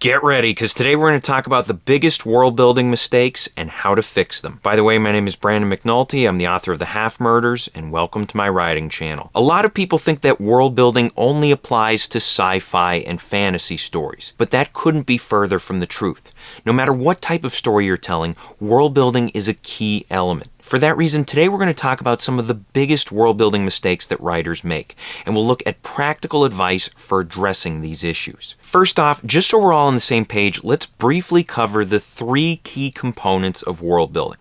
Get ready, because today we're going to talk about the biggest world-building mistakes and how to fix them. By the way, my name is Brandon McNulty. I'm the author of The Half Murders, and welcome to my writing channel. A lot of people think that world-building only applies to sci-fi and fantasy stories, but that couldn't be further from the truth. No matter what type of story you're telling, world-building is a key element. For that reason, today we're going to talk about some of the biggest world-building mistakes that writers make, and we'll look at practical advice for addressing these issues. First off, just so we're all on the same page, let's briefly cover the three key components of world-building.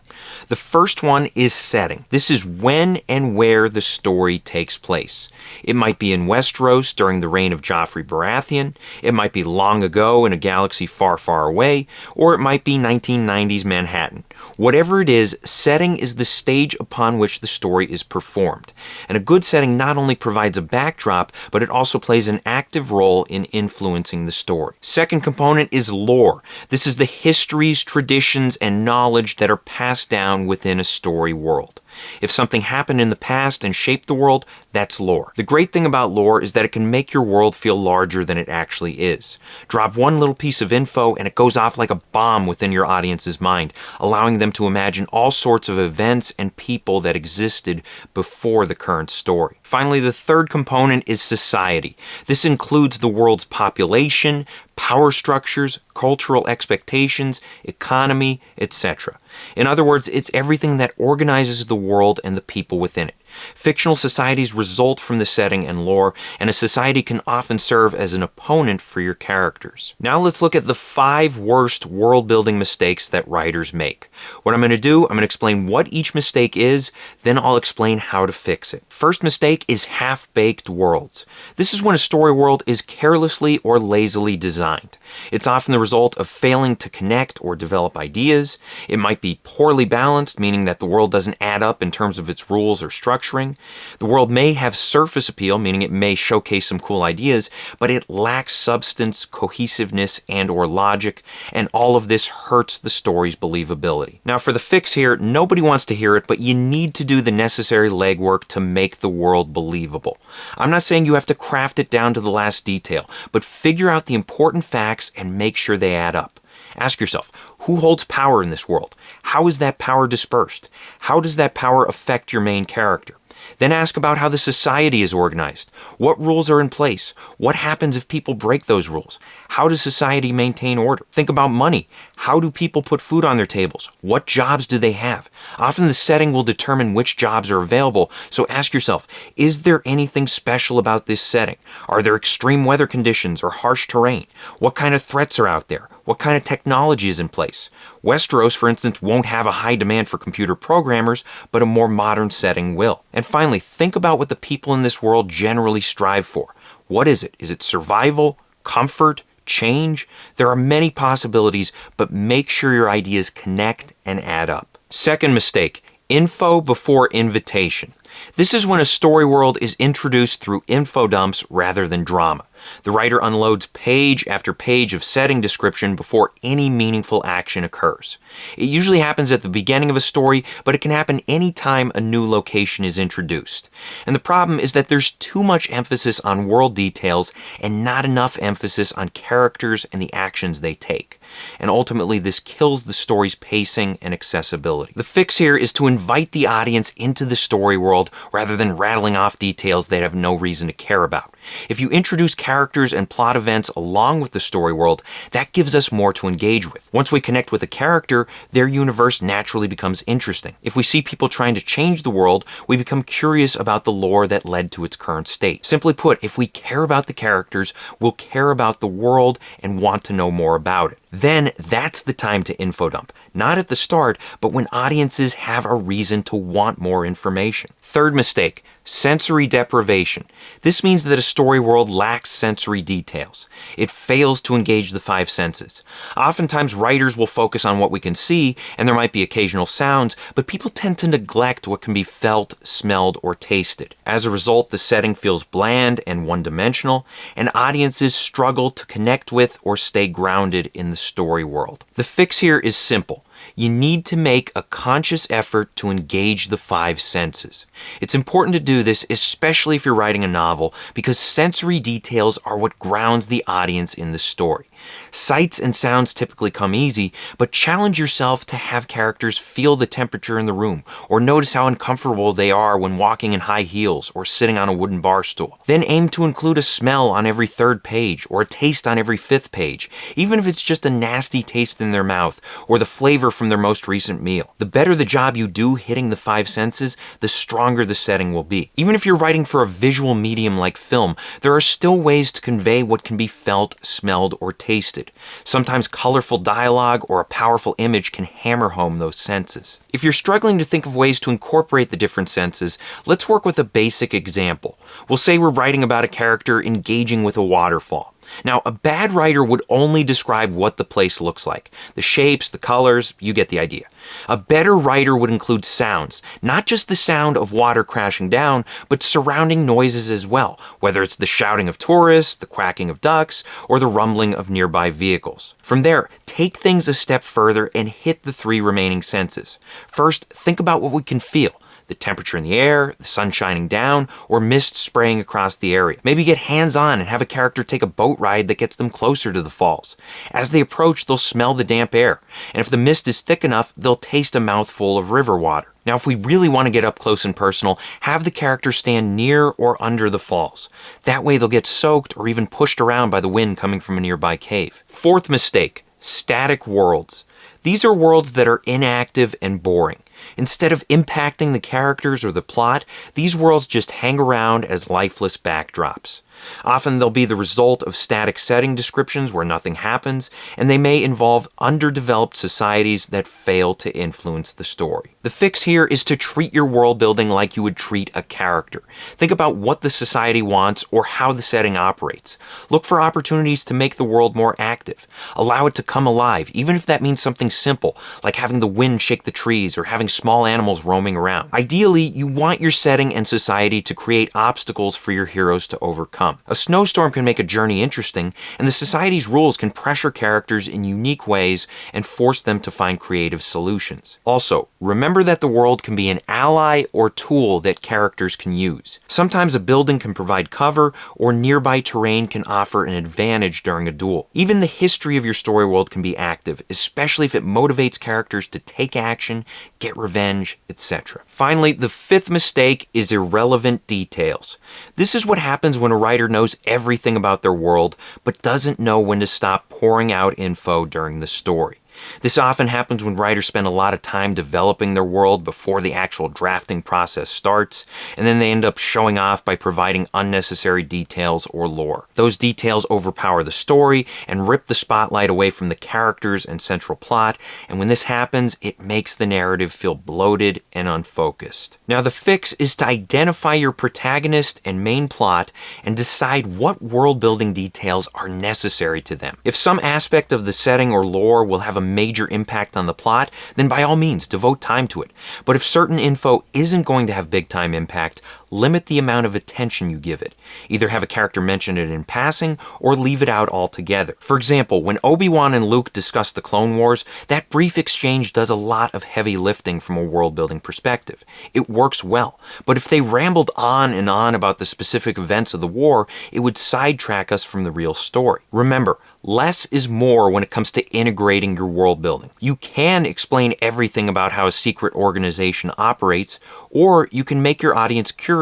The first one is setting. This is when and where the story takes place. It might be in Westeros during the reign of Joffrey Baratheon, it might be long ago in a galaxy far, far away, or it might be 1990s Manhattan. Whatever it is, setting is the stage upon which the story is performed. And a good setting not only provides a backdrop, but it also plays an active role in influencing the story. Second component is lore. This is the histories, traditions, and knowledge that are passed down within a story world. If something happened in the past and shaped the world, that's lore. The great thing about lore is that it can make your world feel larger than it actually is. Drop one little piece of info and it goes off like a bomb within your audience's mind, allowing them to imagine all sorts of events and people that existed before the current story. Finally, the third component is society. This includes the world's population, power structures, cultural expectations, economy, etc. In other words, it's everything that organizes the world and the people within it. Fictional societies result from the setting and lore, and a society can often serve as an opponent for your characters. Now let's look at the 5 worst world-building mistakes that writers make. What I'm going to do, I'm going to explain what each mistake is, then I'll explain how to fix it. First mistake is half-baked worlds. This is when a story world is carelessly or lazily designed. It's often the result of failing to connect or develop ideas. It might be poorly balanced, meaning that the world doesn't add up in terms of its rules or structuring. The world may have surface appeal, meaning it may showcase some cool ideas, but it lacks substance, cohesiveness, and/or logic, and all of this hurts the story's believability. Now for the fix here, nobody wants to hear it, but you need to do the necessary legwork to make the world believable. I'm not saying you have to craft it down to the last detail, but figure out the important facts and make sure they add up. Ask yourself, who holds power in this world? How is that power dispersed? How does that power affect your main character? Then ask about how the society is organized. What rules are in place? What happens if people break those rules? How does society maintain order? Think about money. How do people put food on their tables? What jobs do they have? Often the setting will determine which jobs are available, so ask yourself, is there anything special about this setting? Are there extreme weather conditions or harsh terrain? What kind of threats are out there? What kind of technology is in place? Westeros, for instance, won't have a high demand for computer programmers, but a more modern setting will. And finally, think about what the people in this world generally strive for. What is it? Is it survival, comfort, change? There are many possibilities, but make sure your ideas connect and add up. Second mistake, info before invitation. This is when a story world is introduced through info dumps rather than drama. The writer unloads page after page of setting description before any meaningful action occurs. It usually happens at the beginning of a story, but it can happen anytime a new location is introduced. And the problem is that there's too much emphasis on world details and not enough emphasis on characters and the actions they take. And ultimately, this kills the story's pacing and accessibility. The fix here is to invite the audience into the story world rather than rattling off details they have no reason to care about. If you introduce characters and plot events along with the story world, that gives us more to engage with. Once we connect with a character, their universe naturally becomes interesting. If we see people trying to change the world, we become curious about the lore that led to its current state. Simply put, if we care about the characters, we'll care about the world and want to know more about it. Then that's the time to info dump. Not at the start, but when audiences have a reason to want more information. Third mistake, sensory deprivation. This means that a story world lacks sensory details. It fails to engage the 5 senses. Oftentimes writers will focus on what we can see, and there might be occasional sounds, but people tend to neglect what can be felt, smelled, or tasted. As a result, the setting feels bland and one-dimensional, and audiences struggle to connect with or stay grounded in the story world. The fix here is simple. You need to make a conscious effort to engage the five senses. It's important to do this, especially if you're writing a novel, because sensory details are what grounds the audience in the story. Sights and sounds typically come easy, but challenge yourself to have characters feel the temperature in the room, or notice how uncomfortable they are when walking in high heels or sitting on a wooden bar stool. Then aim to include a smell on every third page, or a taste on every fifth page, even if it's just a nasty taste in their mouth, or the flavor from their most recent meal. The better the job you do hitting the five senses, the stronger the setting will be. Even if you're writing for a visual medium like film, there are still ways to convey what can be felt, smelled, or tasted. Sometimes colorful dialogue or a powerful image can hammer home those senses. If you're struggling to think of ways to incorporate the different senses, let's work with a basic example. We'll say we're writing about a character engaging with a waterfall. Now, a bad writer would only describe what the place looks like. The shapes, the colors, you get the idea. A better writer would include sounds, not just the sound of water crashing down, but surrounding noises as well, whether it's the shouting of tourists, the quacking of ducks, or the rumbling of nearby vehicles. From there, take things a step further and hit the three remaining senses. First, think about what we can feel. The temperature in the air, the sun shining down, or mist spraying across the area. Maybe get hands-on and have a character take a boat ride that gets them closer to the falls. As they approach, they'll smell the damp air, and if the mist is thick enough, they'll taste a mouthful of river water. Now, if we really want to get up close and personal, have the character stand near or under the falls. That way they'll get soaked or even pushed around by the wind coming from a nearby cave. Fourth mistake, static worlds. These are worlds that are inactive and boring. Instead of impacting the characters or the plot, these worlds just hang around as lifeless backdrops. Often they'll be the result of static setting descriptions where nothing happens, and they may involve underdeveloped societies that fail to influence the story. The fix here is to treat your world building like you would treat a character. Think about what the society wants or how the setting operates. Look for opportunities to make the world more active. Allow it to come alive, even if that means something simple, like having the wind shake the trees or having small animals roaming around. Ideally, you want your setting and society to create obstacles for your heroes to overcome. A snowstorm can make a journey interesting, and the society's rules can pressure characters in unique ways and force them to find creative solutions. Also, remember that the world can be an ally or tool that characters can use. Sometimes a building can provide cover, or nearby terrain can offer an advantage during a duel. Even the history of your story world can be active, especially if it motivates characters to take action, get revenge, etc. Finally, the fifth mistake is irrelevant details. This is what happens when a writer knows everything about their world, but doesn't know when to stop pouring out info during the story. This often happens when writers spend a lot of time developing their world before the actual drafting process starts, and then they end up showing off by providing unnecessary details or lore. Those details overpower the story and rip the spotlight away from the characters and central plot, and when this happens, it makes the narrative feel bloated and unfocused. Now, the fix is to identify your protagonist and main plot and decide what world-building details are necessary to them. If some aspect of the setting or lore will have a major impact on the plot, then by all means devote time to it. But if certain info isn't going to have big time impact, limit the amount of attention you give it. Either have a character mention it in passing or leave it out altogether. For example, when Obi-Wan and Luke discuss the Clone Wars, that brief exchange does a lot of heavy lifting from a world-building perspective. It works well, but if they rambled on and on about the specific events of the war, it would sidetrack us from the real story. Remember, less is more when it comes to integrating your world building. You can explain everything about how a secret organization operates, or you can make your audience curious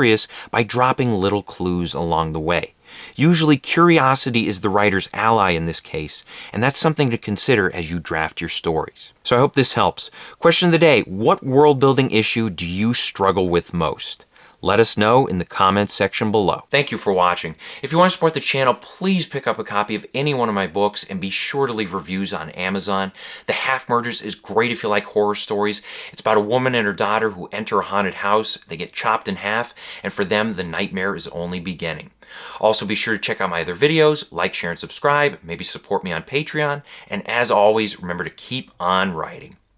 by dropping little clues along the way. Usually, curiosity is the writer's ally in this case, and that's something to consider as you draft your stories. So I hope this helps. Question of the day: what world building issue do you struggle with most? Let us know in the comments section below. Thank you for watching. If you want to support the channel, please pick up a copy of any one of my books and be sure to leave reviews on Amazon. The Half Murders is great if you like horror stories. It's about a woman and her daughter who enter a haunted house. They get chopped in half, and for them, the nightmare is only beginning. Also, be sure to check out my other videos, like, share, and subscribe. Maybe support me on Patreon. And as always, remember to keep on writing.